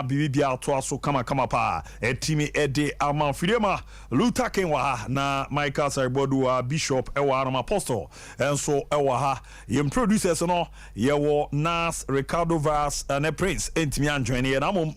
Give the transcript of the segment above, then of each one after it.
Bibia to aso kama pa etimi ede ama Fidema Luther King wa na Michael Saribodu Bishop ewa Arama Apostle enso ewa ha yem producers no yewo Nas Ricardo Vaz ne Prince entimi anjoine ye na mom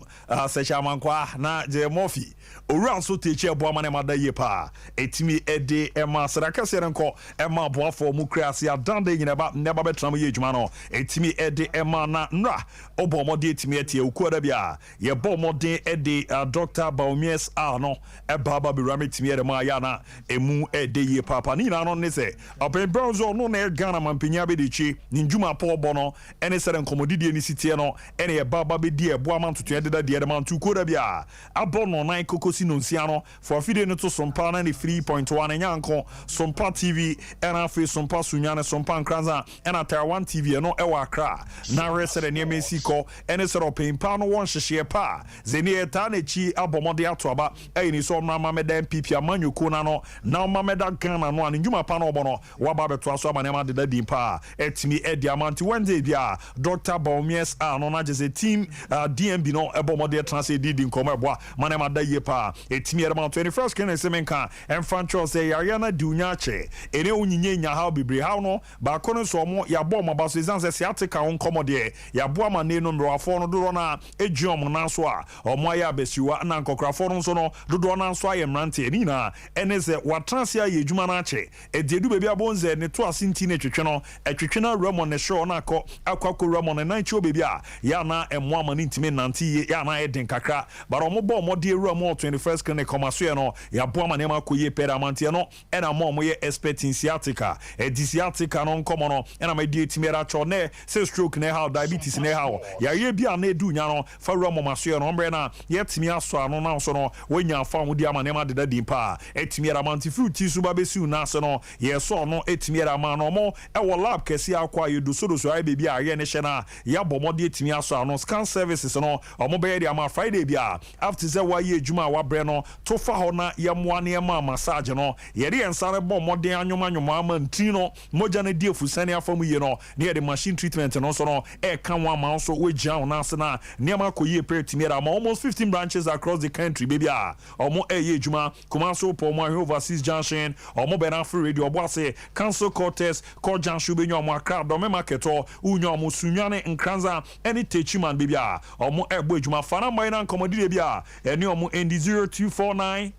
secha mankwa na je Murphy owura so teche ebo ama ne mada ye pa etimi ede ema sadaka serenko ema boafo mu krease adande nyina ba ne ba betram ye adwuma no etimi ede ema na nra obomode etimi etie ukuoda bia ye bomode ede Dr. Baumies no baba birame timi ede ma ya na emu ede ye papa ni na no ne se open bronzo no na Ghana mampenya be de chi ni ndwuma pa obo no ene sere nkomodidie ni sitie no ene ye baba be die ebo amantoto ede da de man tu koda bia abo no nan kokosi no nsia no for fide no to Sompa na 3.1 nyanko Sompa TV ena fe Sompa sunyane Sompa nkranza ena Taiwan TV no ewa Accra na resere ne mesiko ene sere open pa no won hyehye pa zeni eta na chi abomode ato aba ni so na mameda MPP amanyuko na no na mameda Ghana no anjuma pa no obo no waba beto aso amane ma de din pa etimi edi amanti Wednesday bia Dr. Baumies no na jese team DMB no ebomode translate din komo eboa mane ma da ye pa etimi erema 21st can semenka enfantro say yariana dunyache ene onyinye nya ha bebre ha no ba kono so mo ya bo mo ba so izanse siatika won komode ya bo amane no nrofo no do na ejiom na so a omo ya besiwa na nkokrafo no so no do na so aye mrante ni na ene ze watransia ye adwuma na ache ediedu bebi abonze ne to asinti ne twetwe no etwetwe na Ramon ne show na akwa Ramon na nchi obebi a ya na emo amane ntime nanti ya na eden kakra but omo bo mo de Ramon 21st can komaso no ya bo amane ma koye peramantie no ena mo ye expert in sciatica sciatica no nkomo no ena ma die timera cho ne se stroke ne how diabetes ne how ya ye bia na edu nya no fa Ramon maso no mbre na ye timi aso ano na so no wanya fa mu di amane ma de din pa etimiera manti fruit su ba besi na so no ye so no etimiera ma no mo e wo lab kesi akwa ye do so aye bebi a ye ne hye na ya bomode etimi aso ano scan services no omo be ye ama Friday bia after say wa ye adwuma wa bre no to fa ho na ye moa ne ma massage no ye de ensare bomode anyoma ama ntin no moja na die fusane afamu ye no ne ye de machine treatment no so no e kan wa ma so we gyan na se na ne ma koye pre etimiera ma almost 15 branches across the country baby a omo ye adwuma Kumaso po mo overseas junction omo be na free radio obo ase council quarters call junction be nyo mo Accra do me marketo unyo mo sunwane nkranza any techiman baby a omo egbo adwuma fana mai na nkomodi be a eni omo endi 0249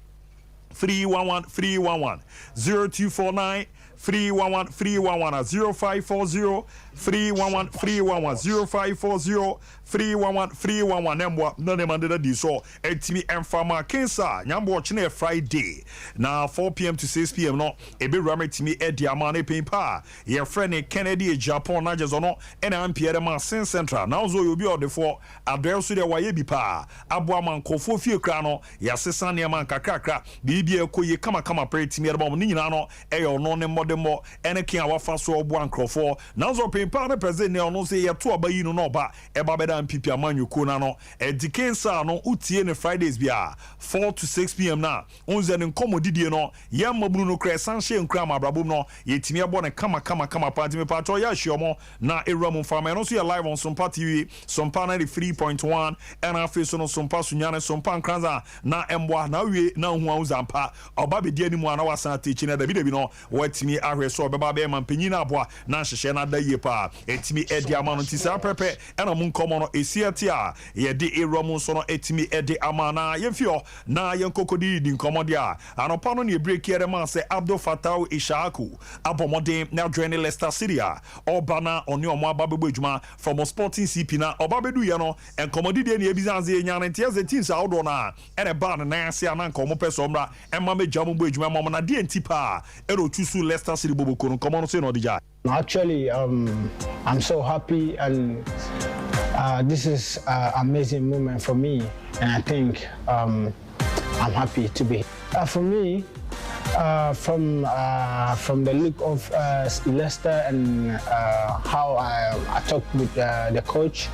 311 0249 311 0540 311 0540 311 nembwa nane mandela di so etimi enfama kensa nyambo chine Friday na 4 p.m. to 6 p.m. no ebe rametimi edi amane pimpa ye friend Kennedy Japan na jezono ena ampiere ma Sin Central na ozo yobi odefo address de waye bi pa abo amankofo fie kra no ya sesa ne man kakrakra bibia ekoye kama pretimi ere bom ni nyina no eyo no ne modemo ene kin awafa so obo ankrofo na ozo pimpa ne president ne ono se ye to abayi no oba eba beda MPP amanyuko na no edikensa no utie ne Fridays bia 4 to 6 p.m. na onze ne nkomodidie no ye mabunu no kra sanhye nkra mabrabom no yetimi ebo ne kama party me pato ya hiomo na eruam fama no so ya live on Sompa TV Sompa 93.1 and afi so no Sompa sunyane Sompa nkranza na emboa na wie na hu awuzampa oba be die ni mu ana wasan techi na da bi no watimi ahwe so obeba be mampanyi na aboa na hyehye na da yie pa etimi edi amano tisa pepe ena mu nkomo no esiatia ye de eruam so no etimi edi amana yemfio na yenkokodi di nkomo dia anopa no ne break yere ma se Abdul Fatah Ishaku abomode na join Leicester City obana oni omo ababebo adwuma from Sporting CP na obabedu ye no enkomodi de ne ebizanze nya ne tie ze teams outdoor na ene ba na ase ana nkomo peso mra emma mejamu bo adwuma mom na de ntipa ero tusu Leicester City boboko nkomo no se no dija. Actually, I'm so happy, and this is an amazing moment for me, and I think I'm happy to be here. For me, from the look of Leicester and how I talked with the coach,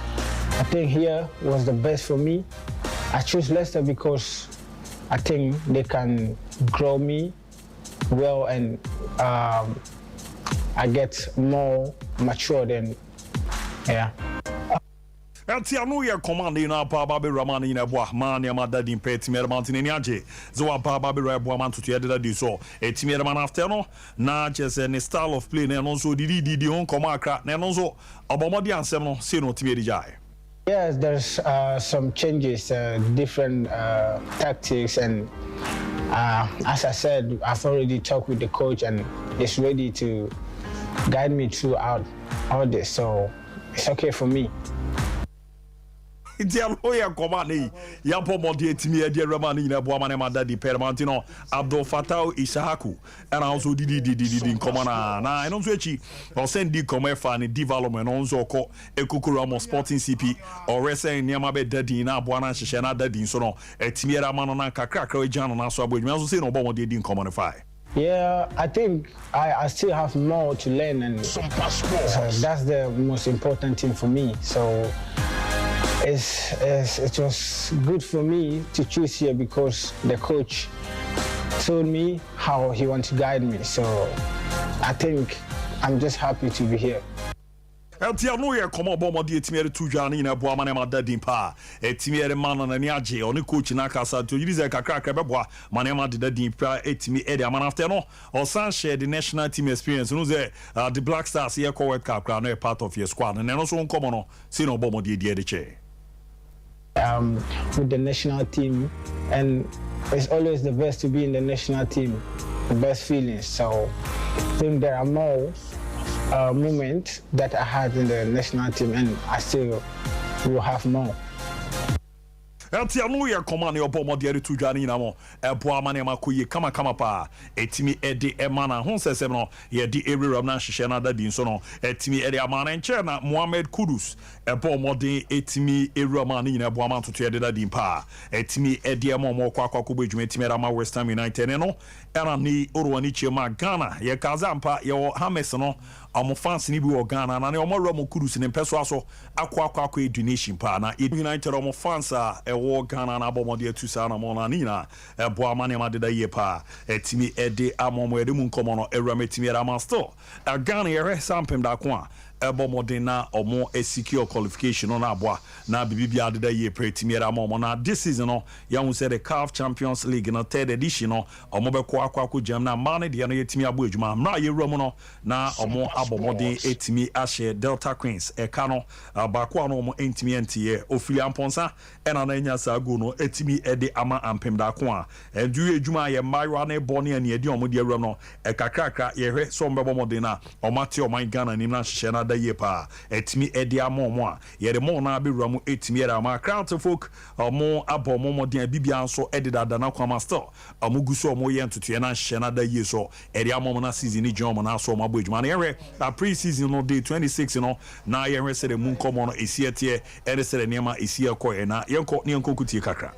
I think here was the best for me. I chose Leicester because I think they can grow me well, and I get more mature than, yeah. Eltia no ye command in our Baby Raman in a bois, man, your mother didn't pay Timmer Mountain in Yaji. Zoa Baby Rabuaman to the other day so. A Timmer man after no, na just any style of play, and also did the own command crack, and also Abomadi and Seminole, Sino Timmy Jai. Yes, there's some changes, different tactics, and as I said, I've already talked with the coach, and he's ready to guide me throughout all this, so it's okay for me. It's a lawyer command. Yapo Modi Timmy Eddie Ramani in a Boamane Madadi Permantino, Abdul Fatau Isahaku, and also did in command. Now I don't switch or send the Comefa and development also called Ekukuramo Sporting CP or Resen Yamabe Daddy in Abuana Shana Daddy in Sono, a Timiera Manonaka Cracker Jan and also we also say no bomb didn't commodify. Yeah, I think I still have more to learn, and Sompa that's the most important thing for me. So it was good for me to choose here because the coach told me how he wants to guide me. So I think I'm just happy to be here. Eltia no ye come bomb the Timere to Jani in a Boamane Madadin pa, a Timere man on an Yaji, on the coach in Akasa to use a cracker bebois, Manema did the deep Etimi Eddie man after no, or Sunshare the national team experience, no the Black Stars here World Cup crown a part of your squad, and then also on common, Sino Bomo di Diediche. With the national team, and it's always the best to be in the national team, the best feelings. So I think there are more moments that I had in the national team, and I still will have more. Eltia no ye command your bomb the to Jani namo, a Boamane Makuye kama pa, Etimi Eddie Emana, Honsa Semno, ye di every Ramna Shana Dadin Sono, Etimi Eddie Amana and Chena, Mohamed Kudus, a bomb Etimi Eramani in a Boaman to Teddy Pa, Etimi Eddie Momo Kwakubuj, Metimera West Ham United, and Ni Uruanichi Magana, ye Kazampa, your Hamesono. Amo fans ni bi Ghana na omo romo kudus ne peso aso akwa donation pa na United omo fans a ewo Ghana na bomode atusa na mo na nina ebo amane ma deda ye pa etimi ede amomo ede mu nkomo no ewura metimi era master Ghana ye sampem da ko a ebo modena omo secure qualification on aboa na bibia deda ye pre etimi era momo na this season no ya hu say the CAF Champions League na third edition no omo be ko akwa jam na mane de no yetimi abo adwuma mra ye wura mu no na omo abomode etimi ahye Delta Queens ekano bakwa no mo entimi entie ofili amponsa ena na nya sago no etimi ede ama ampem da ko a endu adwuma ye mayo na boni ani ede omo de awura no ekakrakra ye hwe so mbebomode na omate oman Ghana nim na hye na da ye pa etimi ede ama omo a ye de mo na abewura mu etimi era ma crowd folk omo abomo mo de bibia nso ede dada na kwa master omo guso omo ye ntutu na hye na da ye so ede ama na season ni jom na so omo abojuma na ye a pre-season no day 26 no na ye hwe se de mun komo no esietie ede se de niam esie ko e na yenko kutie kakra.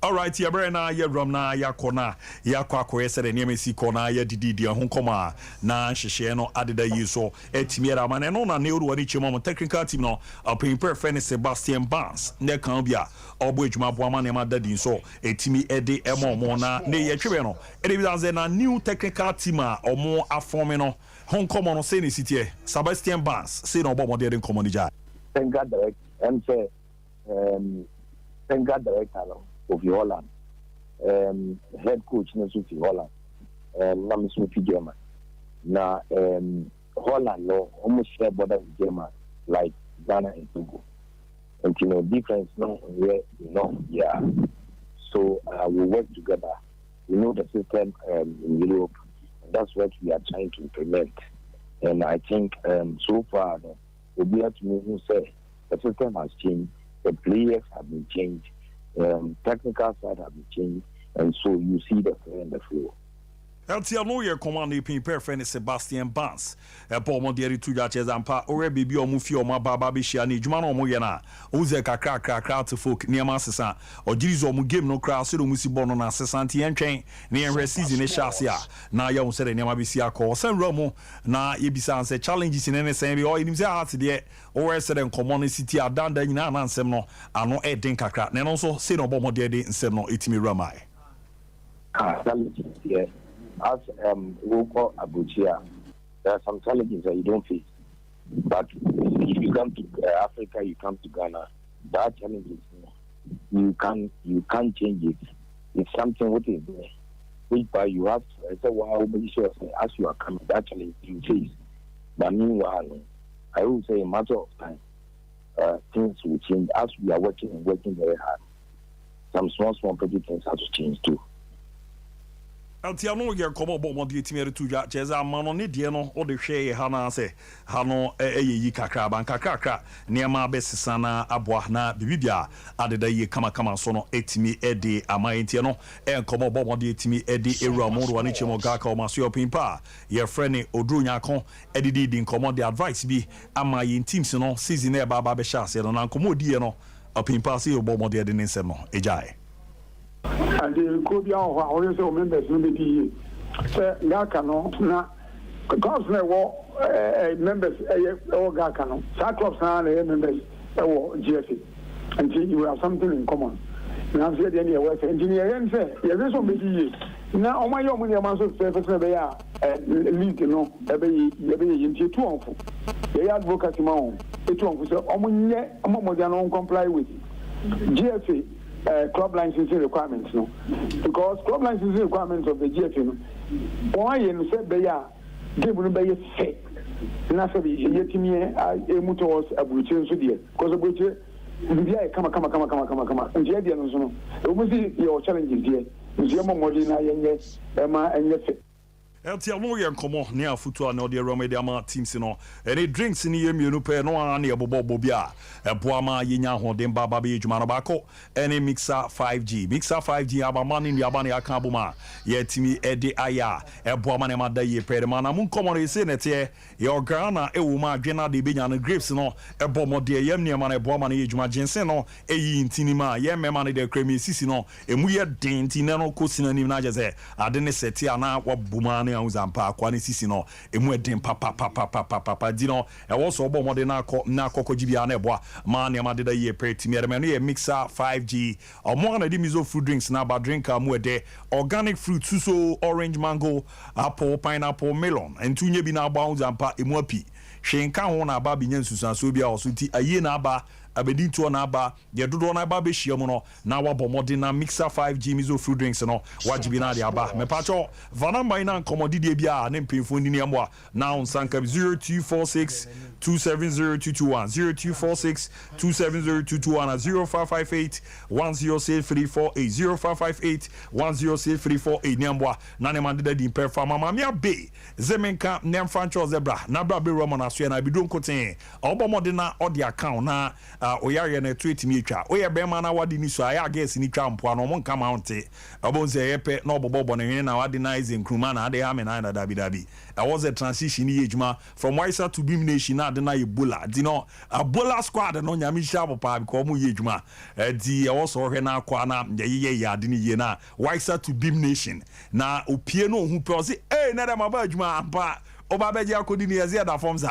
All right, ya brena ya romna ya kona ya kwakwe sere niam esi kona ya dididi ho koma na hwehwe no adeda yi so etimiera ma no na ne oruwani chemo technical team no apin perfect Sebastian Barnes ne kan bia obo adwuma bo ama ne ma dadi so etimi ede emo na ne ye twebe no ede bi danze na new technical team a omo aforme no ho koma no se ne sitie Sebastian Barnes se no obo mo de nkomo ni ja thank God direct and say thank God direct of Holland, head coach Nesufi Holland, Namisufi German. Now, Holland, no, almost share border with German, like Ghana and Togo. And you know, difference, no, where you know, yeah. So we work together. We know the system in Europe, and that's what we are trying to implement. And I think so far, we'll be able to me who say the system has changed, the players have been changed. Technical side have been changed, and so you see the flow and the flow. Eltia no ye command pin perfect Sebastian Barnes mo de ritu ja chezampa ore bibi omufi omo baba be hia na ejuma no mo ye na uze kakra to folk niam asesa ogirizo omu game no kra so do musi bono na asesante yentwen na ye season e shase a na ye won se de niam bisi akọ sanra mu na ye bisa anse challenges ne ne sen bi o inim se heart de o se de common city adanda nyina na nsem no ano e den kakra ne no so se no bo mo de nsem no etimi ramai Challenges, yeah. As Woko Abuchia, there are some challenges that you don't face. But if you come to Africa, you come to Ghana, there are challenges. You can't change it. It's something what is there. Which by you have to, I said, wow, make sure as you are coming, that challenge you face. But meanwhile, I will say a matter of time, things will change as we are working very hard. Some small petty things have to change too. Altiano ye komo bo mo de timere tuja cheza amano ne de no o de hwe ha na se ha no eyi kakra ban kakra niam abesesa na aboa na bibibia adeda ye kama so no etimi ede amayentie no komo bo mo de etimi ede ewura mo ro ne chemo ga ka o maso opimpa ye frene oduru nyakon edidi di komo de advice bi amayen teams no season e ba be sha se no na komo die no opimpa se bo mo de ne nsem no ejai. And the Kobe always members will be Gakano, because there were members or Gakano, Cyclops and members or GFE, and you have something in common. Now, I'm saying, engineer, and say, there is somebody now, my own amounts of service, they are lead, you know, every into 2. They advocate my own, it's 2, so I'm more than comply with GFE. Club licensing requirements, no, because club licensing requirements of the GFA, no, why you say they are given by a set, and that's a yet me a motors a butcher, because a butcher, come, and the idea is no, we see your challenges here, Museum Modena, yes, Emma, and yes. Elti anu ye nkomo ne afutu na ode remedy ama teams no any drinks ni ye mienu pe no an ye bobo bia eboa ma ye nya hoden baba be adwuma no bako any mixer 5G abama ni aba na aka boma ye timi ede aya eboa ma ne ma da ye pe ma na mu nkomo re se nete ye ogana ewu ma adwena de be nya no grapes no ebo mo de ye ne ma na eboa ma na ye adwuma jinsen no eyi ntini ma ye mema ne de kremi sisi no emu ye den ntine no kosina nim na jeze ade ne seti ana wabuma ne Zampa kwani sisi no emu edin papa di no e wo so obo mode na akoko gibia na eboa ma ne ma de da ye pretty me no ye mixer 5G omo na di mizo food drinks na ba drink amu ede organic fruit so orange mango apple pineapple melon entunye bi na agba Zampa emu api hwenka ho na aba bi nyansusan so bia osuti aye na aba abedi to na aba ye dodo na aba be hia no na wabo mode na mixer 5G mizo fruit drinks no wajibi na de aba me pacho vanamba ina commodity bia na mpemfo ni amwa na unsanka 0246 270221 0246 270221 0558 106348 0558 106348 ni amwa na ne mande di perfa mama me abe zemenka ne mfancho zebra na bra be romo na so na bidon koten obo mode na odi account na oyare na tweet mi twa oye be ma na wadi ni so aya guess ni twa mpo no mo nka mount obonze yepe na obobo na hene na wadi na ize nkruma na ade ha me na dabi I was a transition yejuma from Waisa to Beam Nation na de na Ebola di no Ebola squad no nyami sharp pa because mu yejuma di I was hwe na akwa na ye ade ni ye na Waisa to Beam Nation na opie no hu pe o se na da maba adwuma ampa oba beji akodi ni ye da forms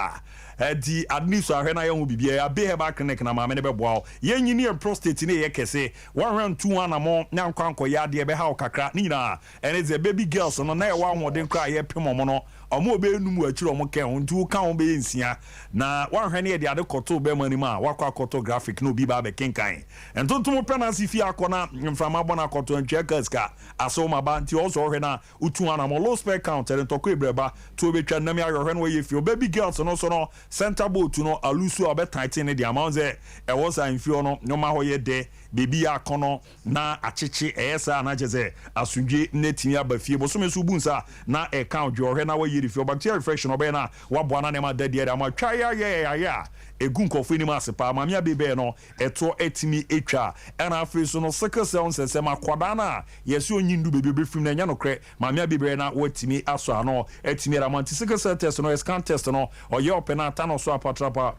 di adniso ahwe na ye hu bibia ya be heba clinic na ma me ne be boa ye nyini e prostate ne ye kese 102 na mo nya nkwanko ya de be ha kakra ni na ene ze baby girls no na ye wa hoden kra ye pemo mo no omo be enum achiro mo ken ntu ka ho be nsia na wanhwe ne de ade koto be mani ma wakwa koto graphic no bi ba be kenkan entonto penancy fi akona mframa bona koto ntweka ska aso ma ba nti ozo hwe na utu ana mo low spec count entoko ebreba to be twa nam ya hwe no ye fi baby girls no so no center boat no alusu obetighten ne de amount e was anfio no nyoma ho ye de baby akono na achichi esa na jeze asundwe netimi abafie bo so mesu bunsa na e count jo hwe na wo ye fi bacteria reflection obe na wabo na ne ma dadie da ma twa ya egun kofo ni ma sepa ma mia bebe no eto etimi etwa na afri so no sickle cell nsese makwada na yesi onyindu bebe be fim na nya no kre ma mia bebe na wotimi aso ano etimi ra ma sickle cell test no scan test no oye open na ta no so apatrapa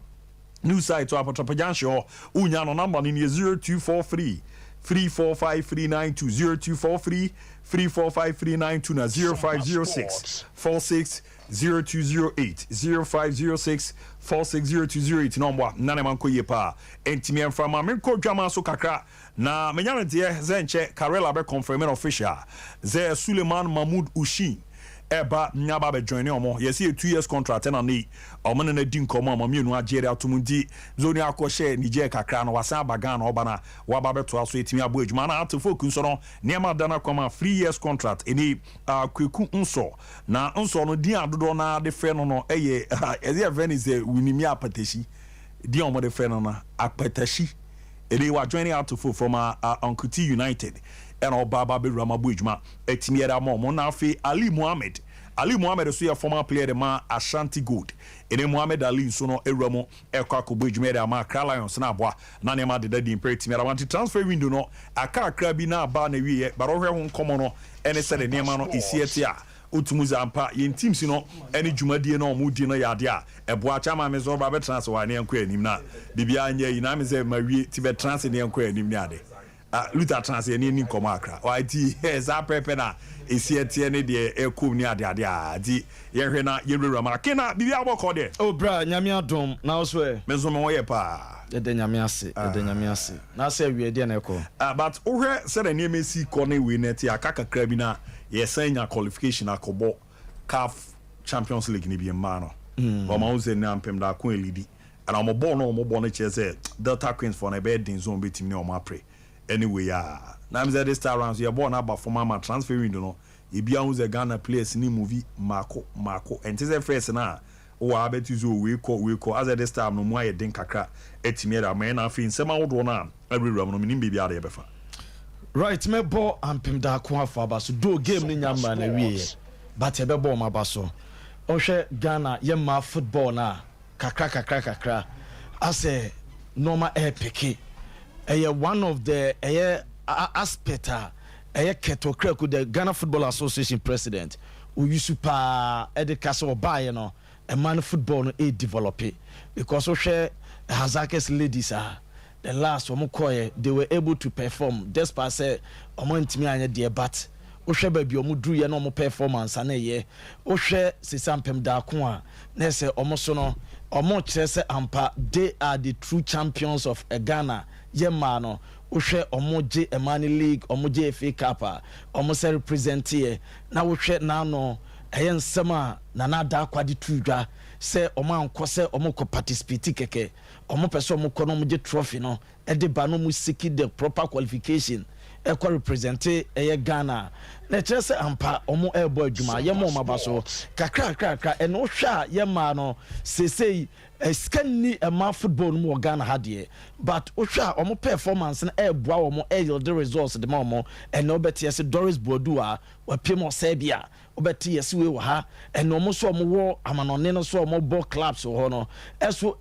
new site to apatrapa jansho unya no number ni 0243 3453920 243 na 0506 460208 0506 460208 number nane manko yepa entimi enframa menko dwama so kakra na menyane de ze nche Karela be confirm official ze Suleiman Mahmoud Ushin eba nyaba be join omo yes a 2 years contract na ne omo na di nkomo omo mienu agere atumundi zoni akɔhye Niger kakra no wasan abaga na oba na waba beto aso etimi abo adwuma na atofo nso no niema dana kwama 3 years contract eni kweku nso na nso no di adodo na de fe no eye eze Venice winimi apatashi di omo de fe no na apatashi eni wa joining out from Uncle T United and Obaba be Ramabu Ejuma etimi era mo na afi Ali Mohammed so ya former player de ma Ashanti Gold ene Mohammed Ali so no ewramo ekwa kobo Ejuma de ma Accra Lions na aboa na ne ma de di imperative era want transfer window no aka bi na aba na wiye baro hwe ho nkomo no ene se de ne ma no esiete a utumuza ampa yen teams no ene dwumadie na omudi no yade a eboa chama me zo ba be transfer wa ne enko anim na bibia anya yi na me se ma wie ti be transfer ne enko anim ne ade Luther transfer ni nkomo akra wati eza pepe na esiete ne de ekom ni ade adi yehwe na yerura makena bibia aboko de oh bra nyame adom na also mezo me wo ye pa de nyame ase na se wie de na eko but ohwe se de ne mesi ko ne we net ya kakakra bi na yesanya qualification akobo CAF Champions League ni bi ma no o ma uze na ampem da ko elidi and o mo bo no chese Delta Queens for na be din zone betim ne o ma pre anyway na me say this time round so you born about former man transfer window no e bia hu ze Ghana players ni movie mako and say first na o wa betu zo we call as this time no mo aye den kakra etimi era man na fin sema wodo na everywhere no minim bibia da yebefa right me bo ampem da ko afa abaso do game ni nyamba na wie but e be bo ma baso o hwe Ghana ye ma football na kakra as normal epic one of the aspect ketokra ku the Ghana Football Association president uyusupa edikase obaye no a man football no develop because we share Hazakes ladies the last one they were able to perform despite say omantimi anya de but we share baby omudru ye no mo performance na ye we share sisampem da ko a na say omoso no omo kire say ampa they are the true champions of Ghana yema no wohwe omoje Emani League omoje FA Cup omo se represent here na wohwe na no ensema na na da kwade tudwa se omo anko se omo ko participate keke omo pese omo ko no omoje trophy no e de ba no mu seek the proper qualification e ko represent Ghana na kire se ampa omo ebo adwuma yema omo baso kakra e no hwa yema no sesei scanni ma football mu Ghana hadie but ohwa omo performance na eboa omo yield the results de omo and no better yes Doris Bodua wa pemo Serbia obeti yes we ha and omo so omo wo amanone no so omo ball clubs ho no eso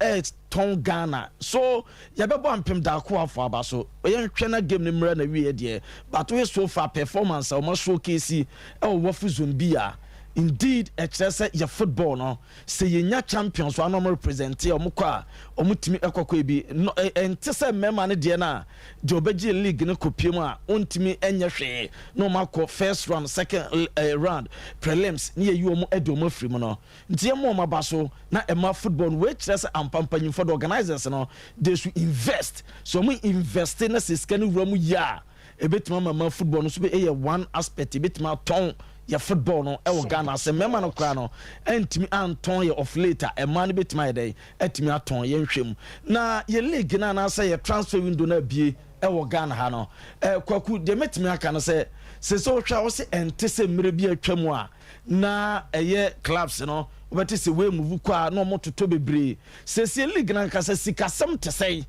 ton Ghana so yabebo ampem da ko afo abaso oye hwe na game ni mra na wie de but we so far performance omo showcase e wo fu zone bia indeed excess your football no say yenya champions one normal represent omukwa omutimi ekokwa bi no entese mema ne de na de obeji league ne kopiem a ontimi enye hwe no makọ first round second round prelims ne yi omu edomo free no ntie mo mabaso na ema football we excess ampampanyin for the organizers no they should invest so we invest na siskani wuramu ya ebetima mama football no so be one aspect ebetima ton ya football no e Ghana se mema no kra no entimi anton ye of later e man betima ye dey etimi aton ye nhwem na ye league na say ye transfer window na bie e Ghana ha no kwaku de metimi aka no se so hwa wo se entese mre bi atwam a na eye clubs no obeti se we move kwa no mototo bebre se league na nka se sikasem tesei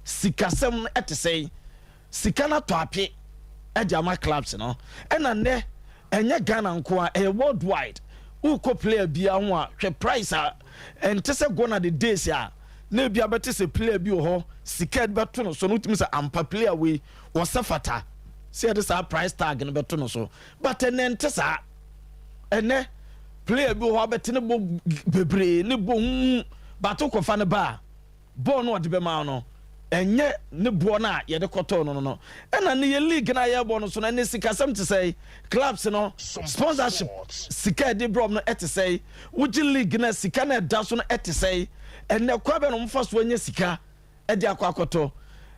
sikasem etesei sikana to ape e jama clubs no ena ne enya Ghana nko a worldwide uko player bia ho a hwe price a entese go na the days a na bia beti se player bi ho sika beto no so no timi se ampa player we wasafata se this a price tag no beto no so but entese ene player bi ho abeti ne bo bebre ne bo but ko fa ne ba ball no de be ma no enye ne bo na ye de koto no ena ne ye league na ye bo no so na ne sika sam te say clubs no sponsorship sika de brom no et say wuji league na sika na da so no et say enne kwa be no mfa so anya sika e de akwakoto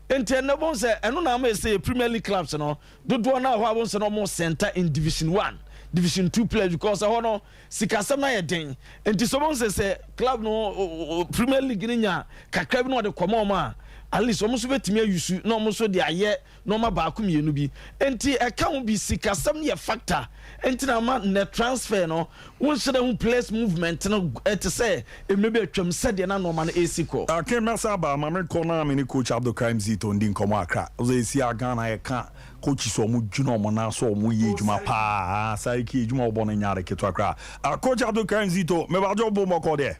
enti enne bon se eno na ma say Premier League clubs no dodo na ho abon se no mo center in Division 1 Division 2 players because I no sikasam na ye den. Enti someone say club no Premier League ni nya kakra bi no de komo ma at least almost betimi ayusu na almost de aye no ma ba akum yenu bi. Enti e ka ho bi sikasam ye factor. Enti na ma ne transfer no won shede hu players movement no et say e maybe atwam said na no ma na esiko. Okay, Masaba, my corner, mini coach Abdul Karim Zito, and Dinko Akra. They see a gun, I can't coach so much, Juno Mona, so Mujuma Pa, Saiki, Juma Bonanyara Ketuakra. Coach Abdul Karim Zito, Mebajo Bomo there.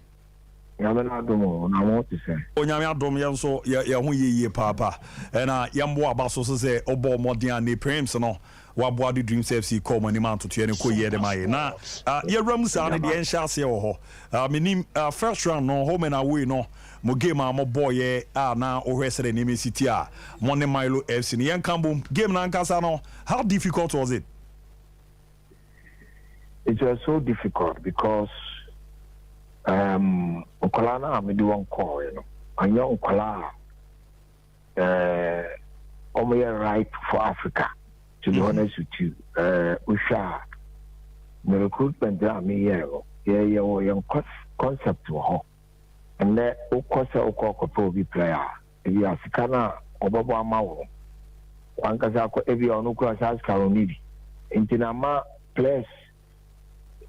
Yamadomo, I want to say. Onyamia Dom so ye papa. And Yambo Basso say, Obo Modian, the Prims, no. Wabwadi Dreams FC come ni man to tiene ko yede mai na ye ramsa na de enhyase wo ho minim first round no home and away no mo game mo boy na ohwesere ni City a mo ne Milo FC ni yen kambo game na nkasa no how difficult was it? It was so difficult because okola na me do one call you know anyo okola omo right for Africa. To be honest with you, Usha, the recruitment that me young concept to and then Okosa be player. If you are Sikana or Baba Mao, one Kazako, every on Ukras Karonibi, Intinama place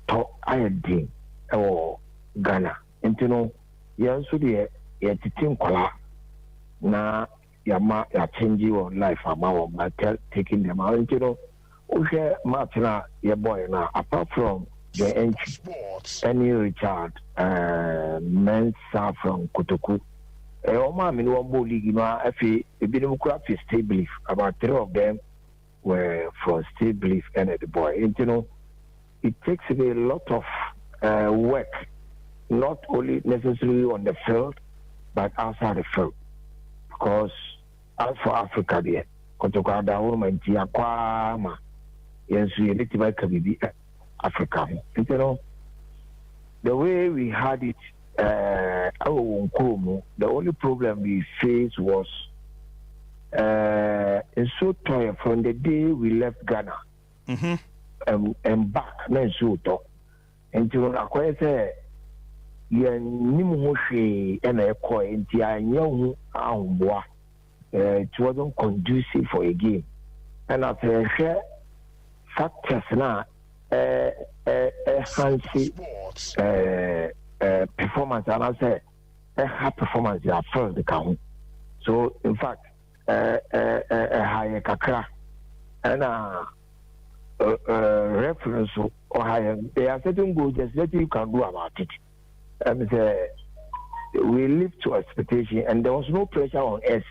to Iodine or Ghana. Intino, Yansudi, Yatin Kola. Na ya change your life about by taking them out. You know, okay, Martina, your boy now. Apart from the entry, any Richard, Mensa from Kotoku, Oma in one league, you know, if he been state belief, about 3 of them were for state belief and the boy. And you know, it takes a lot of work, not only necessarily on the field, but outside the field. Because as for Africa, there, Kotokada woman, Tiakwama, yes, we elected by Africa. You know, the way we had it, the only problem we faced was it's so tired from the day we left Ghana and back, then so until I say, Nimushi and a coin, young it wasn't conducive for a game. And I say, factors now, fancy performance, and I say, high performance, they are first the count. So, in fact, higher kakra and reference or higher, there are certain goals that you can do about it. And we lived to expectation, and there was no pressure on us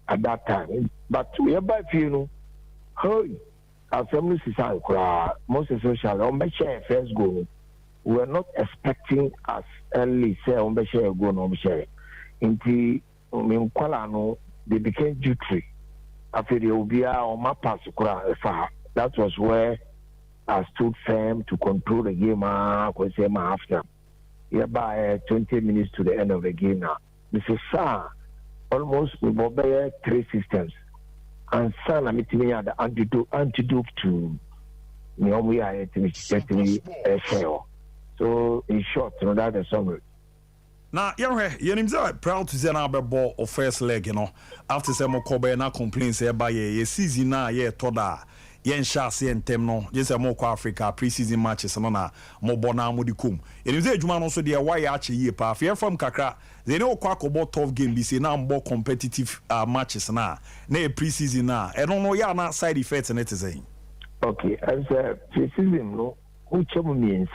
at that time. But we are by few, as family society, most social, on my share first goal. We were not expecting as early say on my share go no share. Into Minqualano, they became duty. After the Obia or my pass, that was where I stood firm to control the game. After. By 20 minutes to the end of the game now. This is almost we mobile 3 systems. And son, I'm meeting at the antidote to we are getting share. So in short, you know, that is summary. Now, you're proud to say now ball of first leg, you know, after some Kobe na complaints by a season now, toda. Yen shasi and temno just a more Africa pre-season matches and na more bona mudikum. And you say Juman also the why actually ye pa fear from Kakra. They know quack about tough game be say now more competitive matches na pre-season na. I don't know ya na side effects and it is saying. Okay, as pre-season no who means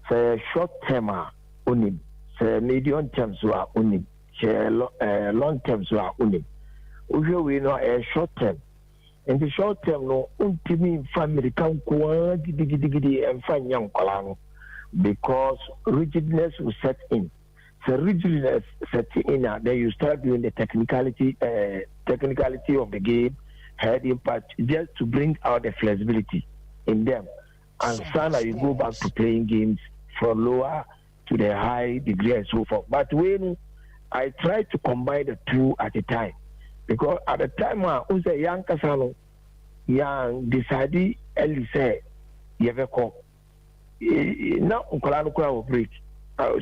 say short term only say medium term so only say long term so only. We know a short term. In the short term, no, ultimate family can go and find young Colano because rigidness will set in. So rigidness set in, then you start doing the technicality of the game, head impact, just to bring out the flexibility in them. And so you go back to playing games from lower to the high degree and so forth. But when I try to combine the two at a time, because at the time I was a young Casano, young decided early say yɛbɛkɔ na nkɔla no kora break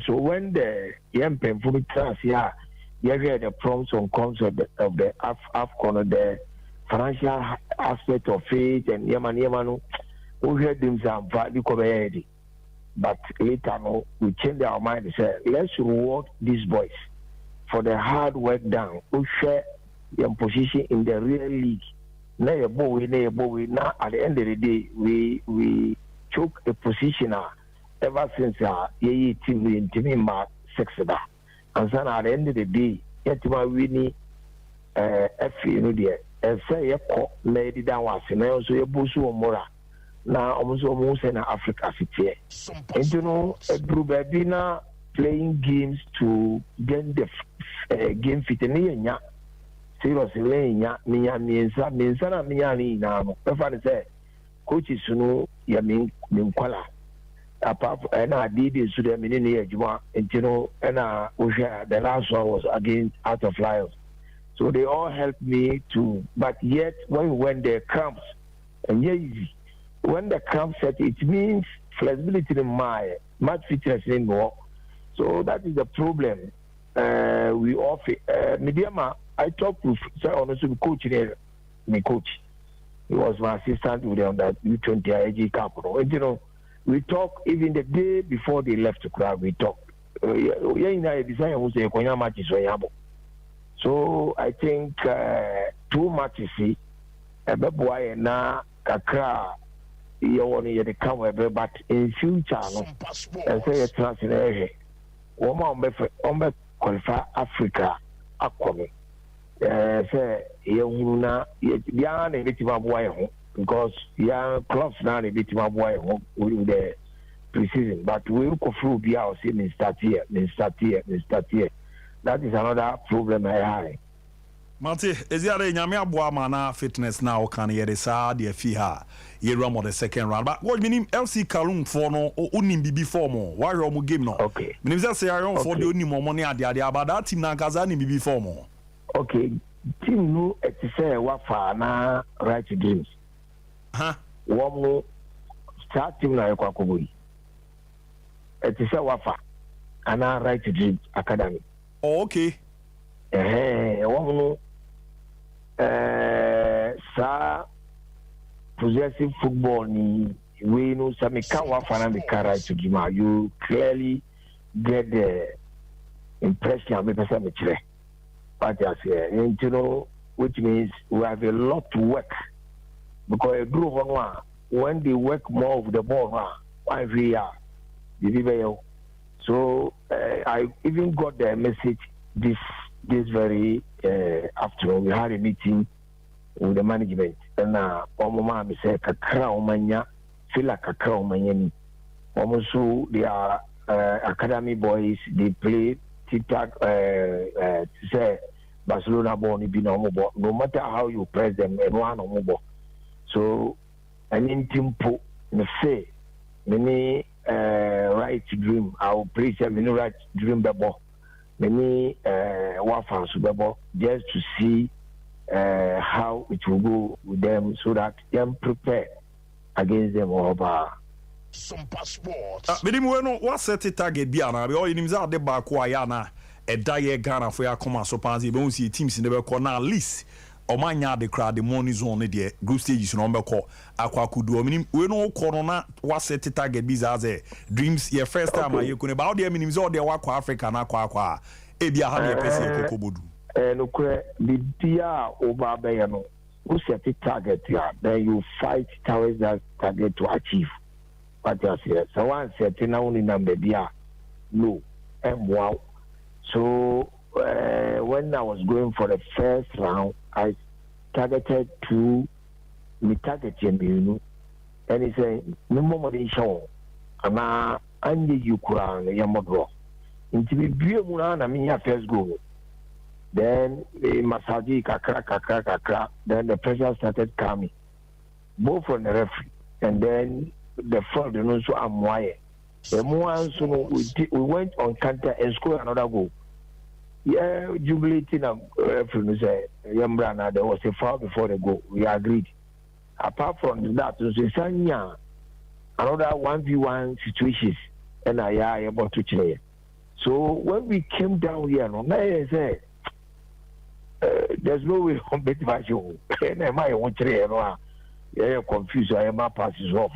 so when the young mpanyinfo no tena ase a yɛhwɛ the pros and cons of the AFCON, the financial aspect of it and yɛma no wohwɛ dem sɛ amfa de kɔbɛyɛ yɛde. But later no, we changed our mind and said, let's reward these boys for the hard work done. We share their position in the real league. Now at the end of the day, we took a position ever since team in March 6. And so at the end of the day, yet we need and say lady down was so you busu mora. Na almost in Africa city. And you know, Brubabina playing games to get the game fit in ya. Seriously, minya now. If say, coaches no yamin kwala. Apart and I did it to them in the Juma, and you know, and the last one was against Out of Lions. So they all helped me to, but yet when we went there camps, and easy. When the camp set, it means flexibility in my match fitness in more. So that is the problem. We offer Mediama. I talked with honestly coach there, my coach. He was my assistant with them that U20 IG capital. And you know, we talk even the day before they left to crowd. We talk. So I think 2 matches. Ebeboy na kakra. You want to come but in future, no, and say it's not in a woman qualify Africa. Aquame, say you na young a bit of boy because young clubs now a bit of boy with the preseason, but we will go through the house in start here. That is another problem I have. Mate, is there a nyame aboa mana fitness now can ye decide the fee ha ye run on the second round. But what mean LC Kalum for no or unim bibi form or why you game no? Okay. Mean just say I run for the only more money at the idea about that team na kazani bibi form or. Okay. Team no et say wafa na right dreams. Huh? One start team na yakwa kubui. Et say wafa ana right dreams academy. Oh, okay. One possessive football ni we know some kawa fana the right to give you clearly get the impression of the person but you know which means we have a lot to work because a group of one when they work more of the ball why we are so I even got the message this very afternoon. We had a meeting with the management and mama me say kakra omanya feel like kakra omanya so they are academy boys, they play tic-tac say Barcelona ball no matter how you press them so an intimpo me say many right dream I'll play many right dream the ball many wafans just to see how it will go with them so that they can prepare against them over Sompa Sports. What set the target be ana? Because you know the back na a die Ghana for your come so pansy. We don't see teams in the corner at least. Omanya the crowd the money zone there group stages no be call akwa kudu. We no corona what set the target be as dreams your first time you can about the minimum all the wakwa Africa na kwa ebia ha na pese kokobodu. No kwe bibia over be no. Who set the target here? Then you fight towards that target to achieve. What you say? So one set na only number bia no and wow. So when I was going for the first round, I targeted to me target you and he said no more than show. Ama anje you kuran yamodro. Inti bibiye muna na me first goal. Then the massage kakra. Then the pressure started coming, both from the referee and then the front. You know, so I'm wire. The more so we went on counter and scored another goal. Yeah, jubilating referee say Yambrana there was a foul before the goal. We agreed. Apart from that, so Sanya another 1v1 situations, and I about to change. So when we came down here, no, I said, there's no way to beat you. And I might want to know, yeah, confused. I am a passes off.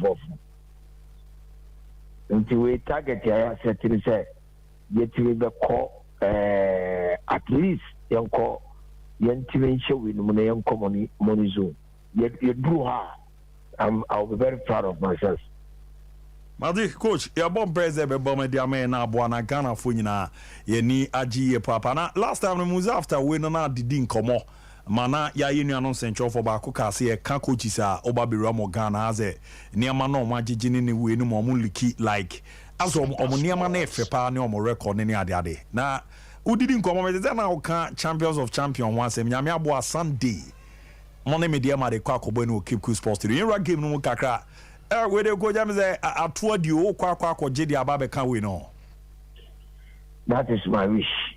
Until we target, I said to say, get to the call, at least, young call, young TV show with young money zone. Yet you drew her. I'll be very proud of myself. Madi coach, your bomb president be bomb dia me na abo na Ghana fo nyina ye ni agiye papa na last time no muzi after we no na didi nkomo mana ya ye nua no sencho for ba ko ka se e ka coaches a oba be ramo Ghana aze niam na o agigi ni we ni mo liki like aso o niam na efe pa ni o record ni ade na udidi nkomo me ze na o ka champions of champion once nyame abo Sunday money media ma de kwa kobo ni o keep cool sports in ra game no kakra where they go jam say atward you kwa jedi ababe kan we no. That is my wish,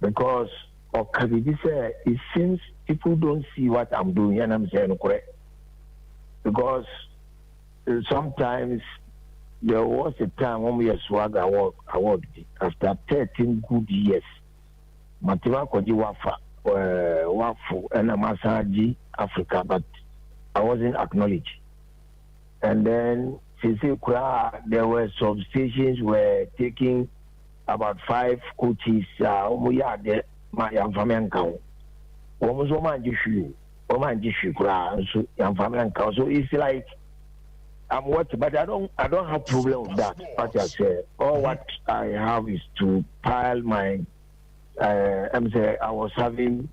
because it seems people don't see what I'm doing, and I'm saying correct. Because sometimes there was a time when we had swag award after 13 good years. Matima koji wafu and Amasaji Africa, but I wasn't acknowledged. And then there were some stations were taking about 5 coaches. So it's like I'm what, but I don't have problem with that. What I say, all what I have is to pile my. I was having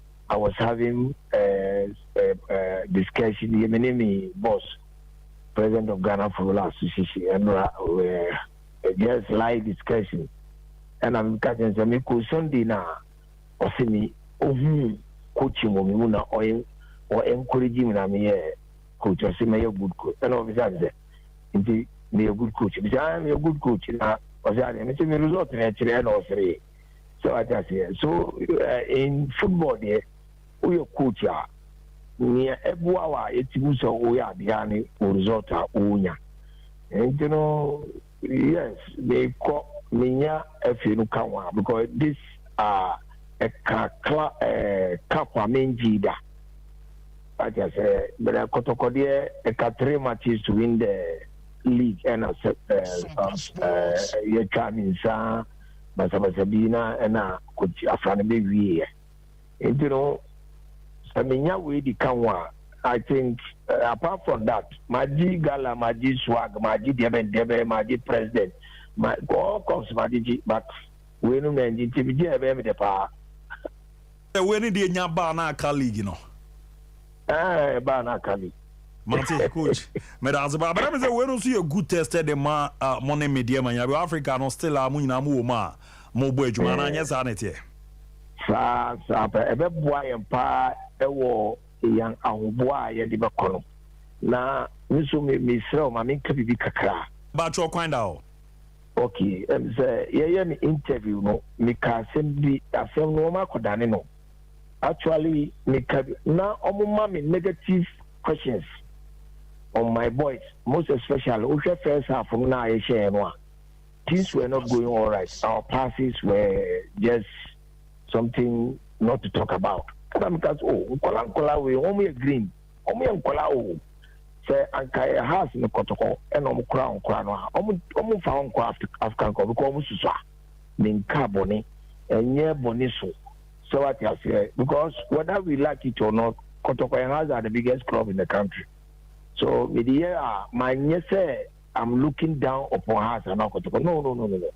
discussion. My name boss. President of Ghana Football Association, and just live discussion. And I'm catching some Sunday now, or see me, coaching women or encouraging me, coach, or see me a good coach. And obviously, indeed, me a good coach. Because I'm a good coach, I was a result in actually, and all three. So I just say, so in football, there, we are coach. Near Ebuawa, it's also we are behind the result. And you know, yes, they call me if you know, because this a Kappa Menjida. I just say, but I Kotokodia, a 3 matches to win the league, and you're coming, sir, Masabina, and coach Afran baby. And you know, I mean, I think apart from that, Maji Gala, Maji Swag, Maji Debe, Maji President, my all comes Maji, but we don't know the power. When did you Bana colleague, you know? Bana colleague. Monty, coach. But I'm saying, we don't see a good tested the money media, man. Africa, no still a Muna Muma, Mobo Jumana, yes, Anity. Ebe boy empa ewo yang ahubwa ya diba kono na niso me srel ma me bibi kakra ba cho kwanda o okay say ye me interview no me ka asem no ma kodane no actually me ka na omuma me negative questions on my boys, most especially Osha first half from now things were not going all right. Our passes were just something not to talk about. Because Nkola we only green, only Nkola say Anka house in the Kotoko and crown almost found African because in carboni and near Boniso. So what I say, because whether we like it or not, Kotoko has are the biggest club in the country. So with the year, my niece say I'm looking down upon us and not Kotoko. No.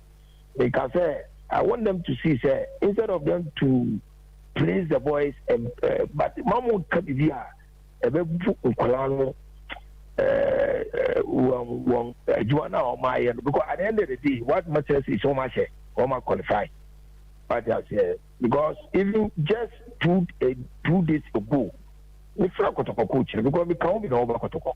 Because I want them to see, say, instead of them to praise the boys, but Mamu Kabia, a baby Nkolano, Joanna or my, because at the end of the day, what matters is how much Oma qualified. But I say, because even just 2 days ago, we felt Kotoko coach because we can't be over Kotoko.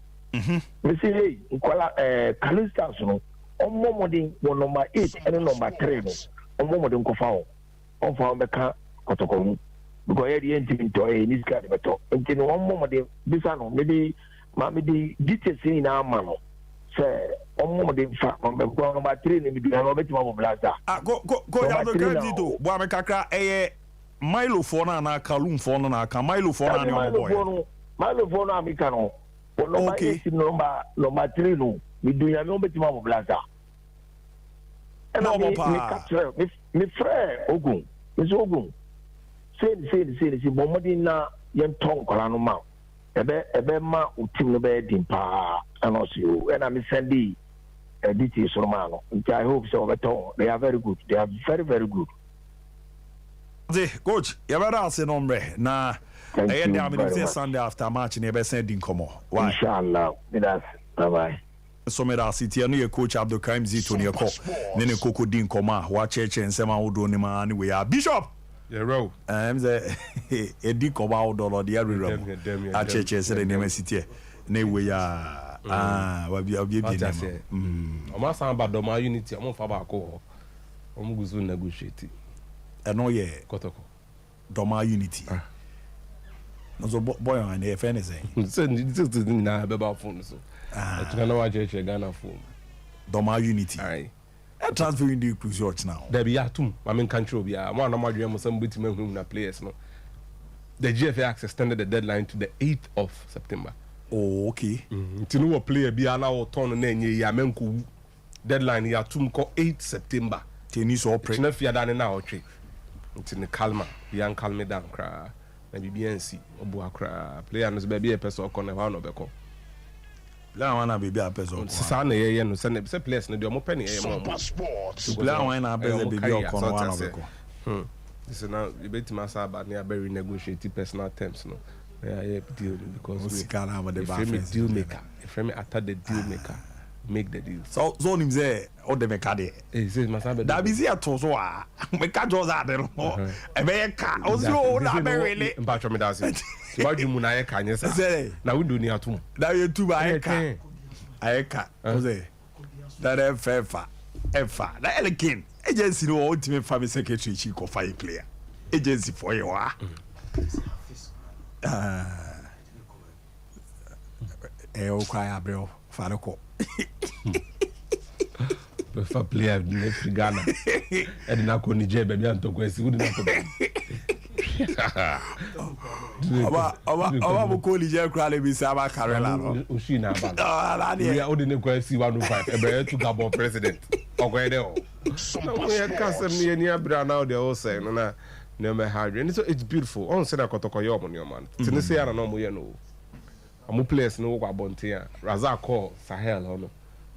We say, hey, Nkola, Kalistas, no, on Momodin, one number 8 and number 3, on Momodin Kofao, on Fambeka Kotoko, because the end to a this guy, but until one moment, this one, maybe the details in our man, say, Omo de fa on number 3 ni bidu no betima mo blaster. Go ya do credito bo amekakra Milo for na Kalum for na ka Milo for na ni boy. Milo for na Amika no. Okay. Number 3 no. Mi dunya me obetima mo blaster. No me papa. Me frère Ogun. Is Ogun. Say bomodi na yen ton kola no ma. Ebe ma utim no be din pa anosi o. And I'm sending details from man. I hope so. They are very good. They are very, very good. Coach, you better say nombre na Sunday after match and you better send in come on. Why? Inshallah. Bye bye. So me da city no your coach Abdul Karim Zito ne ko ne ne koko din koma wa cheche nsema wodo ne ma ne we Bishop. Yeah, bro. Say edi ko ba wodo lo dia rero. A cheche se ne ma city ne we ya wa bi ne. O ma san ba do ma unity o mo fa ba ko o mo guzu negotiate. No ye Kotoko. Doma unity. No so boy on the fairness. So this is na be ba phone so. I know what church Ghana phone. Doma unity. Aye. Transfer in the cruise now. There be atum. I mean control be a man no ma dream some bit me na players no. The GFA extended the deadline to the 8th of September. Oh, okay. Nti no player bi ana o turn na enye ya menku deadline ya tum ko 8 September. Tennis or pray. Na fia dan na o twe. Nti ne calma, yan calm down kra. Na BBNC obu akra. Player no be a person ko na wa no be ko. Player wana be a person. Sa na ye no se players no de mo penny ye mo. Player wana be baby o ko no wa no be ko. This is now you bet my saba near very negotiate personal terms no. Yeah, deal because we deal maker. If me attack the deal maker, make the deal. So him say all the make there. He says my saba. That be see at so ah. Me ka just that no. E be ka. O so na be really. Mpa me that's it. So why you na ye ka nyesa. Na we do ni atum. Na you too ba ka. Ayeka. O say. That efa. Na elekin. Agency no ultimate family secretary chief of fire player. Agency for you ah. O cry abro farako. For player in Ghana. And na ko Niger be bi anto kwesi wudi na ko. Oba mo ko Niger kra le bi sa ba Karela no. O shi na ba. Ah, we are odine kwesi 105 e be to Gabon president. Okoye de o. We had custom near Bra now they all say no na no me hard. And so it's beautiful. On say na kotoko yo mo man. Tini say na no mo ye no. Amu players no kwa bontia. Razak call Sahel no.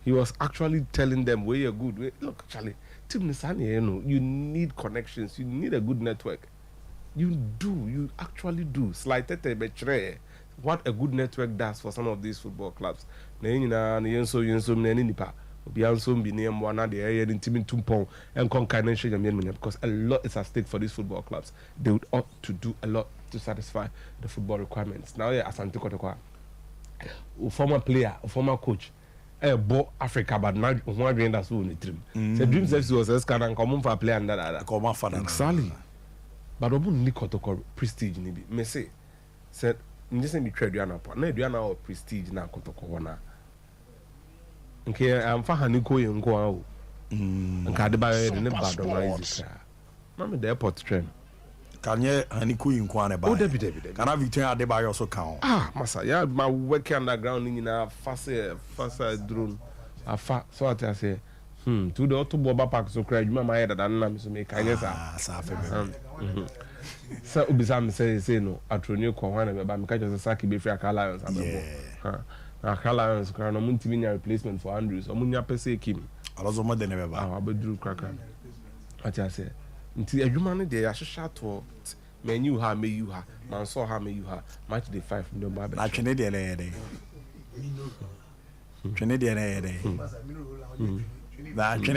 He was actually telling them where you're good. Look, Charlie, Tim Nisani, you need connections. You need a good network. You actually do. Slightly betray what a good network does for some of these football clubs. Because a lot is at stake for these football clubs. They would ought to do a lot to satisfy the football requirements. Now, Asante Kotekwa, former player, former coach, bought Africa, but now one dream that's who dream. The dream says was a scan and common for a player and that. Common for exactly. But Obun Nikotoko prestige, maybe. Me say, said, just let me trade you upon. No, you are now prestige now, Kotoko. Okay, I'm for Haniko and go out. And Kadiba and the bad on Mamma, the airport train. Can you Haniku in Kwane? Oh, Deputy. Can I Victoria Adebayo also count? Ah, Massa, yeah, my work underground in a faster drone. A fat, so I say, to the Autoboba Park, so cry, you my head, and I'm so make kindness. So, Ubisam say no, at Ronio Kowana, but I'm catching a Saki before Alliance. A Alliance, Crown, Muntimina replacement for Andrews, or Munya Pese Kim. I was more than ever. I will do cracker. What I say. Until a human day, I should shout to may you have, may you have, man saw how may you have, match the 5 million Bible. Like Canadian day. Canadian day.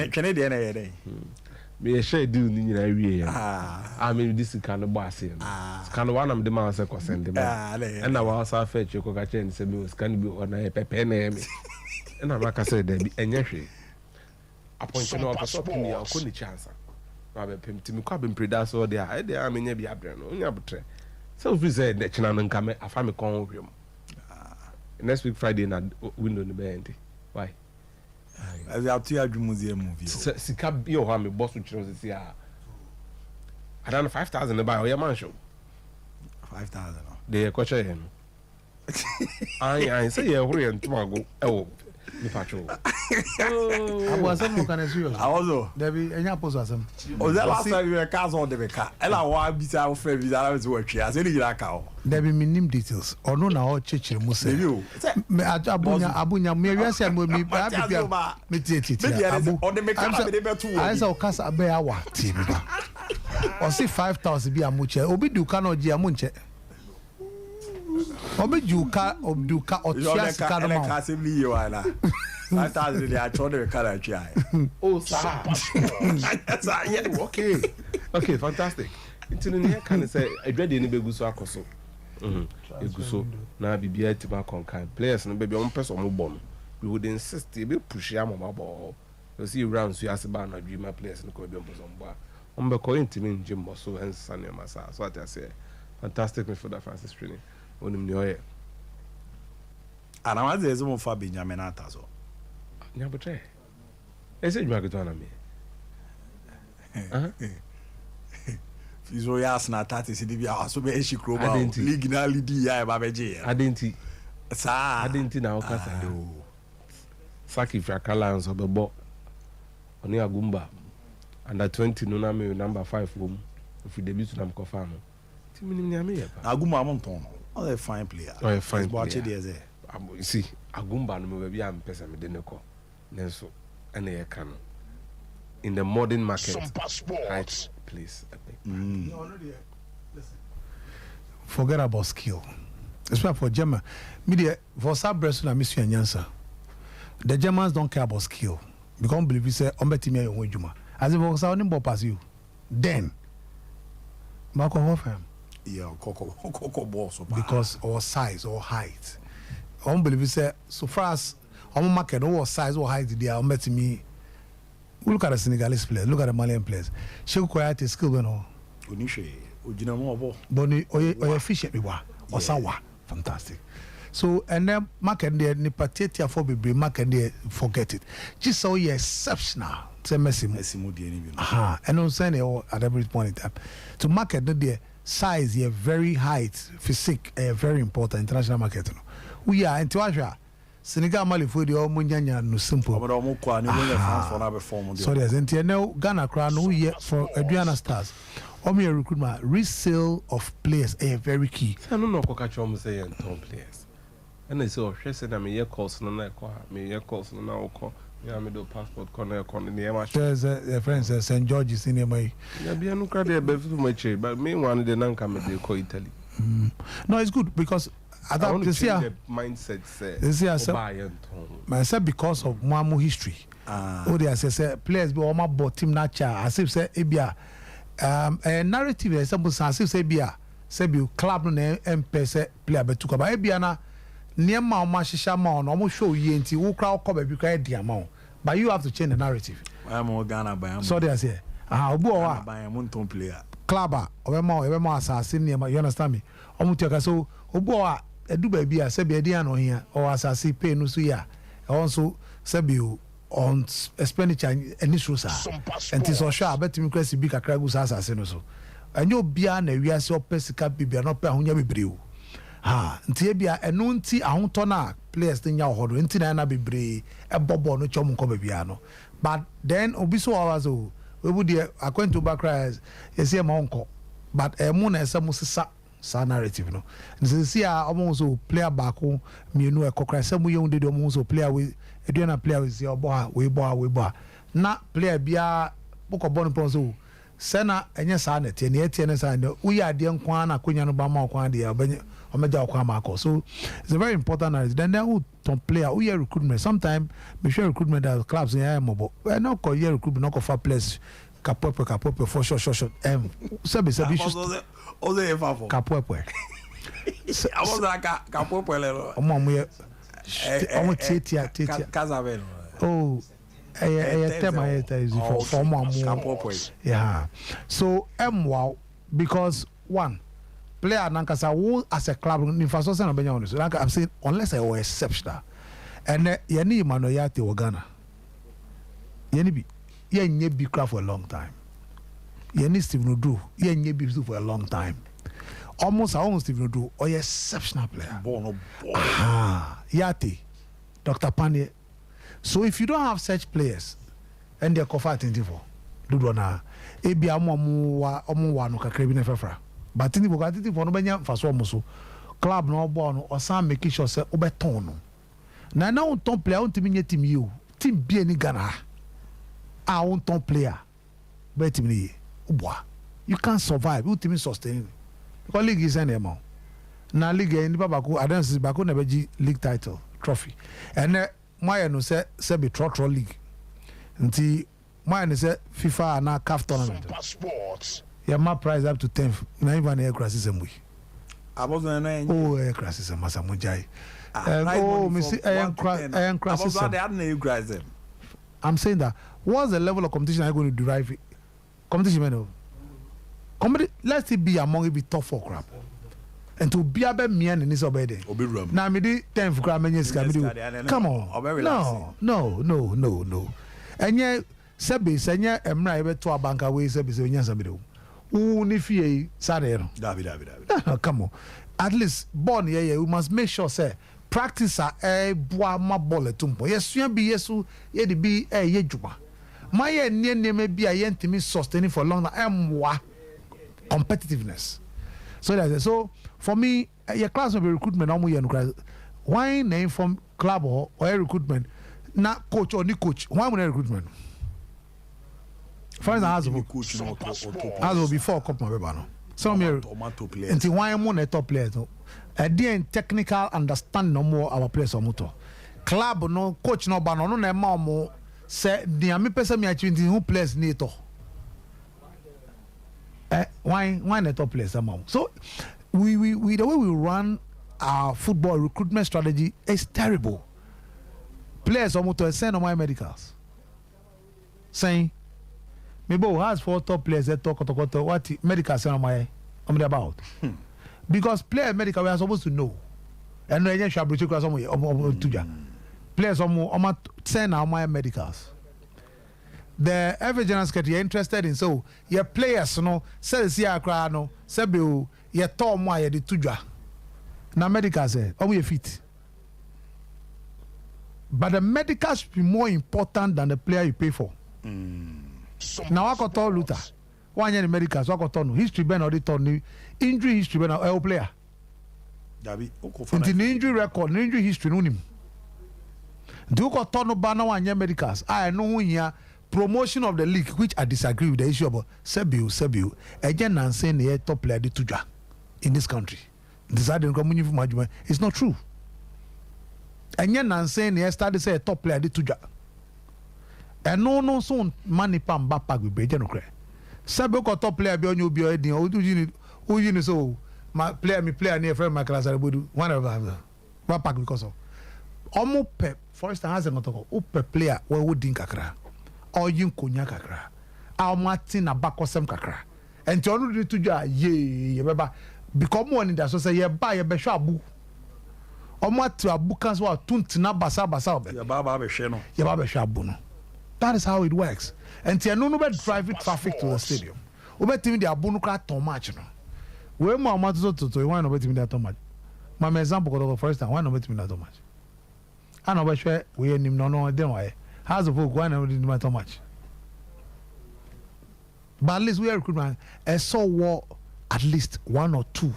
Canadian day. May a share do in area. I mean, this is kind of bossy. Kind of one of the mouse I was sending. And I was our fetch your coca chain, said me was can be on a pepper name. And I'm like I said, there be a yashi. Appoint you know, I was talking to couldn't chance. Rabbi Pim Timukabin Predas or there, I mean, maybe Abdren, only Abutre. So we said that Chinan come a family con room. Next week Friday, not window in the band. Why? As I tell you, museum movie. Sika bi o ha me boss with you say ah. I don't know 5,000 buy o your man show. 5,000. They question him. I say you hurry and tomorrow go. Ni patrol. Abu asem no kan serious. Also, Debi enya post asem. o that last time you were cast on the car. Ela wa bi sa o friend bi that was what we as any gira ka o. Debi minim details. Ono na o chechire mu se. Me abunya me wiase mo mi abia me titi. Abu. On the mechanic be betu. I say o kasa be awa ti mi ba. O si 5,000 bi amuche. Obi du ka no gi amunche. Obi juka obduka otia sika no ma. Assembly you ala. 5,000 they are trying to carry try. Oh, sir. Okay. Okay, fantastic. Into the near can say I dread any beguso akoso. Eguso na bibia tima konkan. Players no baby on person mo bom. We would insist they be push am ball. You see rounds you ask about na dreamer players no ko be on person ball. On be calling team in gym so and Sunday masa. So what I say. Fantastic midfielder Francis training. Onim ni oye. Ana waze ezo mo fa Benjamin Atazo. Nyabotre. Ese djuma ko na me. Fizo ya na 30 cedi bia so be eshi kroba league na lidi ya ba beje. Adenti. Sa Adenti na okasa do. Saki Frakala nso be bo. Oni Agumba. Under 20 no na me number 5 wom. If we debut to nam ko fa no. Ti minim ni ame ya ba. Agumba amonton no. Oh, a fine player. Oh, a fine player. You see, Agumba no maybe I'm person me deneko. Nenso and they can in the modern market. Sompa Sports. Please. Forget about skill. Especially for German. Media for Sabres na miss you answer. The Germans don't care about skill. Because believe you say ombetimi your juma. As if for sounding ball pass you. Then Marco Hoffman. Yeah, Coco boss because our size or height. I don't believe say so far as our market or size or height they are met me. Look at the Senegalese players, look at the Malian players. She require a skill no. Onishe, ojinamo abo. Boni oye fish me wa. Osawa. Fantastic. So and then market there ni patetia for be market there forget it. Just so you exceptional. Say Messi di any. Aha, and I'm saying at every point in time. To market there size here very height physique very important international market no we are into Asia Senegal Mali for the omunyanya no simple but omo kwa ni we France for na be form so there's now Ghana crown no here for Adriana Stars omo recruitment resale of players very key I don't know ko catch omo say top players and they say o hwe say na me year course no na ko me year course no na okọ yeah, me do passport corner near. There's a friend says St. George's in my. Yeah, be no crowd there, but me one the nan come they call Italy. No, it's good because I thought this year the mindset say. This year, myself because of Mamu history. Oh, they say players be all my bought team nacha. As if say ebia, a narrative example as if say ebia, say be club no empese player be tuka ba ebia na. Near ma shisha ma on almost show you nti wo crowd come be cry the amount but you have to change the narrative I'm more Ghana by so they say obu o wa by a player club obema assassin near you understand me omutu so obu o edu ba bia se be dia no hia o assassin pay no so ya also se be on expenditure any so sa enti so sha betimi kwesi bi kakra gu assassin no so enyo bia na wiase opesika bibia no pe ahonya bebreu nti bia enu nti ahoto na players dey nya ohodo nti na bebre ebobo no chom nko bia no but then obi so was we would according to backrise yes ma onko but emu na esa musisa sa narrative no nti see omo so player back mienu ekokra esa mu ye dey omo so player we eduana player we see obo we bo na player bia bokọ no so sena enye sa na tie na sa na uyi ade nkwa na konya no ba ma okwa de obenye omeja okwa ma akọ so it's a very important then who ton player who year recruitment sometimes be sure recruitment that clubs here mobo we no call year recruitment no call for players kapope for short so be o de fa for kapope I was like kapope le omo titia Casabel oh tema is for more yeah so wow because one player nankasa wo as a club in first so na benya on so I'm saying unless I was exceptional and yani Emmanuel Yate Ghana Yeni bi ye be craft for a long time. Yeni Stephen Odu ye be for a long time. Almost Stephen Odu or ye exceptional player. Born. Yate, Dr. Panye. So if you don't have such players, and they're covered 24, do na ebi omu no kakra bi na fefra. But tini bo gatiti for no benya faso omuso. Club no ball no or some making sure say obeton no. Na on ton player on team nye team you. Team bi ni Ghana. On ton player. Be team ni ubwa. You can't survive. You team sustain. Because league is any amount. Na league ni babako adansi bako na beji league title trophy. And my no say be trotro league. Nti my no say FIFA na CAF tournament. Sompa Sports. Yeah, my prize up to 10. Na even air criticism we. I wasn't an Oh, air criticism masa mujai. Oh, me see air criticism. I'm saying that what's the level of competition are you going to derive it? Competition, man. Let's be among it be top 4 crap. And to be a bit me and this obey. Now me di 10 crap come on. No. And yeah, Sebi senya emra ebe to abanka we Sebi se nya sabido. Ni fie sare no. David. Come on. At least born here we must make sure say practice boa ma ball tumpo. Yesu bi yesu ye de bi ye djuma. My ye me bi a yentimi sustaining for long na competitiveness. So for me your class of recruitment amu ye no. Why name from club or recruitment na coach or ni coach? Why mo recruitment? For instance, as of before cup my no. Some here until why am on top players no. Then technical understand no more our players or motor. Club no coach no ba no na ma mo say the me person me achieve who players need to. Why the top players amount. So we the way we run our football recruitment strategy is terrible. Players or motor send on my medicals. Saying maybe has 4 top players that talk what medical say on my about. Because player medical we are supposed to know. And no shall be class players send on my medicals. The every general secretary interested in so your players no says here cry no sebi your tom why the tuja. Na medical say your fit. But the medical should be more important than the player you pay for. Now I got told Luther. One year in medicals, I got told history ben or the told injury history ben or player. The injury record, the injury history no him. Do got told no banner 1 year medicals. I know here promotion of the league, which I disagree with the issue about Sebiu. Again, I'm saying the top player the tuja in this country. Deciding community for management. It's not true. And yet, I'm saying the started say top player the tuja. And no so money pam back with Bejan Okre. Sabe ko top player be on you be heading or do you so my player near friend my class I would one of them back because of omo pep first has an otoko upe player we would din kakra or yin konya kakra our martin abakosem kakra and to onu to ja ye beba become one in that so say ye buy ye be sha abu omo atu abu kan so tuntina basa ye baba be hwe no ye baba be hwe abu no. That is how it works. And no drive traffic to the stadium. Obe team the abunu kra ton match no. We mo amatu to why no be team that ton match. My example go the first time why no be team that ton match. I know be sure we nim no den why. How's the folk why no be team ton match. But at least we are recruitment. I saw at least 1 or 2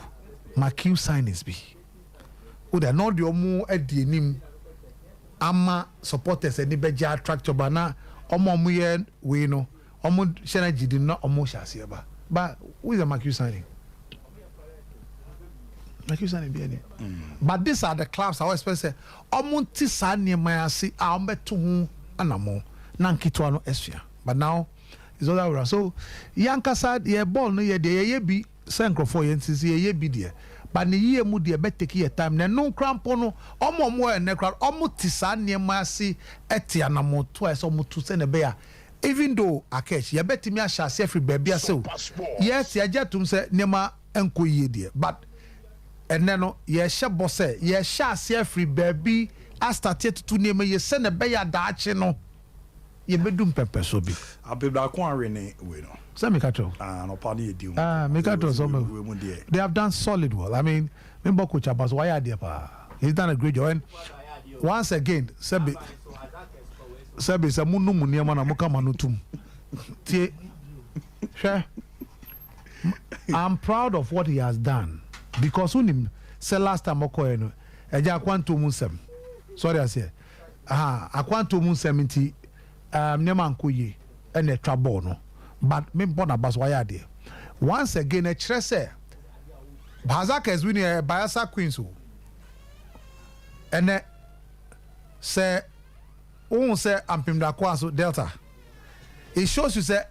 marquee signings be. O they not the omo e di nim ama supporters any beja attract bana omo ye we no omo shena gidi na omo shase ba but who is the marquee signing be any but these are the clubs I expect say omo ti sa niema ase a omo beto ho anamo na nkitwa no esua but now is all that so yankasa ye ball no ye de ye bi senkrofo ye ntisi ye bi de but ne ye mu de be take your time na no crampo no omo e ne kra omo ti sa niema ase eti anamo to eso mo to se ne be ya even though akesh ye betimi a shase every baby ase o yes ye jatum se niema enko ye de but ene no ye hye bose ye shase every baby a start to niema ye se ne be ya daache no ye bedum pepper so bi abebda ko arene we no say me catch no party edi me catch so they have done solid well. I mean remember coach Abbas why are there pa he's done a great job and once again Sebi say munu muniama na muka manutum tie sure I'm proud of what he has done because unim say last time okoye no eja kwanto musem sorry I say akwanto musem nti nema nkoye ene trouble no but me born Abbas why are there once again a kire say Bazaka is winning Bayelsa Queens ene say won say ampimda kwaso Delta it shows you say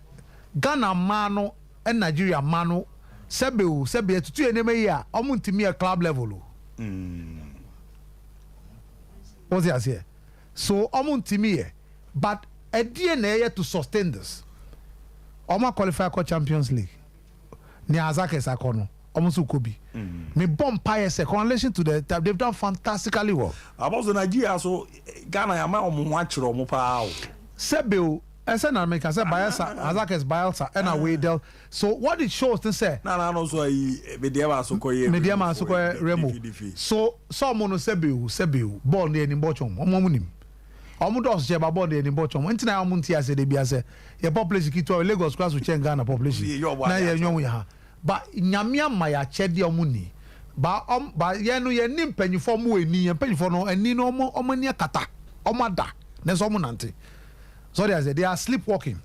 Ghana mano and Nigeria mano sebe tutu eneme ya omuntimi a club level what's it here so omuntimi but a DNA to sustain this Oma qualify for Champions League ni Azaka Sakono almost Kobe. Me bomb pie correlation to the they've done fantastically well. About the Nigeria so Ghana yama omwachiro mo pa Sebeo esen America say Bayelsa Azakes Bayelsa and away del so what it shows to say no so mediama so koye remo so someone Sebeo ball near in bottom omomunim omudos je ba ball near in bottom ntina omunti ase de bia say your population kito Lagos class to change Ghana population na ye nyon ya ba nyamia ma ya chede omuni ba ye no ye nim panyifo mo eni panyifo no eni no omani akata omada na so mo nante so they are sleepwalking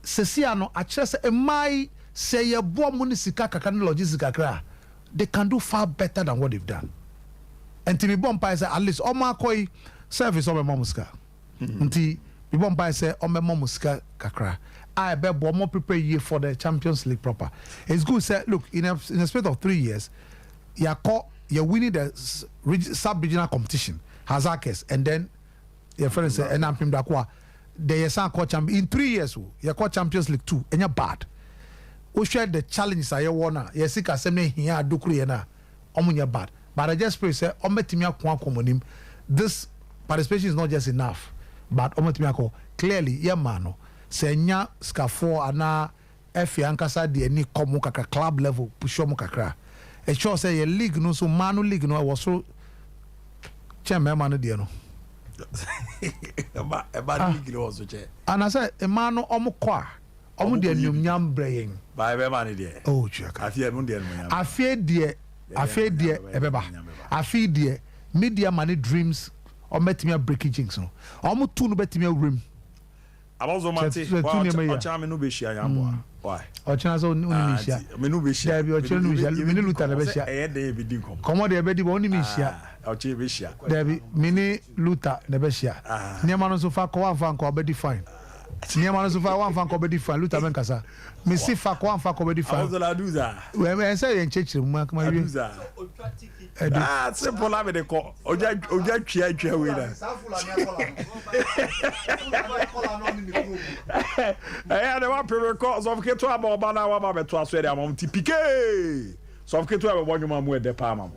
sesia no a kire say mai say ye bo mo ni sika kaka no logistic kakra they can do far better than what they've done and to me bomb say at least o ma koi service o me mamuska nti me bomb say o me mamuska kakra I bet more prepare you for the Champions League proper. It's good say look in a space of 3 years you're winning the sub-regional competition Hazakes and then your friend say and Ampim Dakwa they are called champion in 3 years you called Champions League 2 and you're bad. We share the challenges I wanna yes sika semne here dukuri na omunya bad but I just pray say ometimia kwa komonim this participation is not just enough but ometimia ko clearly yeah mano senya scafo ana efi ankasa de ani komo kaka club level push omo kakra e sure say your league no so manu league no was so chairman man de no eba league no so che ana say e manu omo kwa omo de anum nyam brayin ba ebe man de oh chaka afie mu de no nyam afie de ebeba afie de media man dreams o metimi breaking jinx no omo tu no betimi awrem Abazo mate ochame no be shia yambo why ochana so uni shia me no be shia there be ochana no shia me luta na be shia dey be din kom komo dey be di bo uni shia oche be shia there be mini luta na be shia niam no so fa ko wan ko be define niam no so fa wan ko be define luta men kasa me si fa ko wan ko be define abazo la duza we say yen chechire mu akama wi simple la me de ko oja twa we na de wa pre ko so ke to aba oba na wa ba beto aso de amam ti pike so ke to aba bo nyuma mu e de pa amam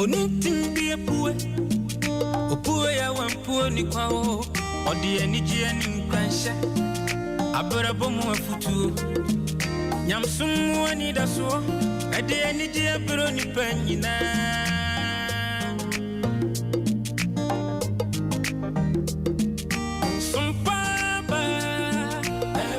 Onitin bi epue opue ya wampu ni kwa o odi eniji ani nkwanhye abrabo mu afutu nyamsum ani daso ade eniji abro ni panyina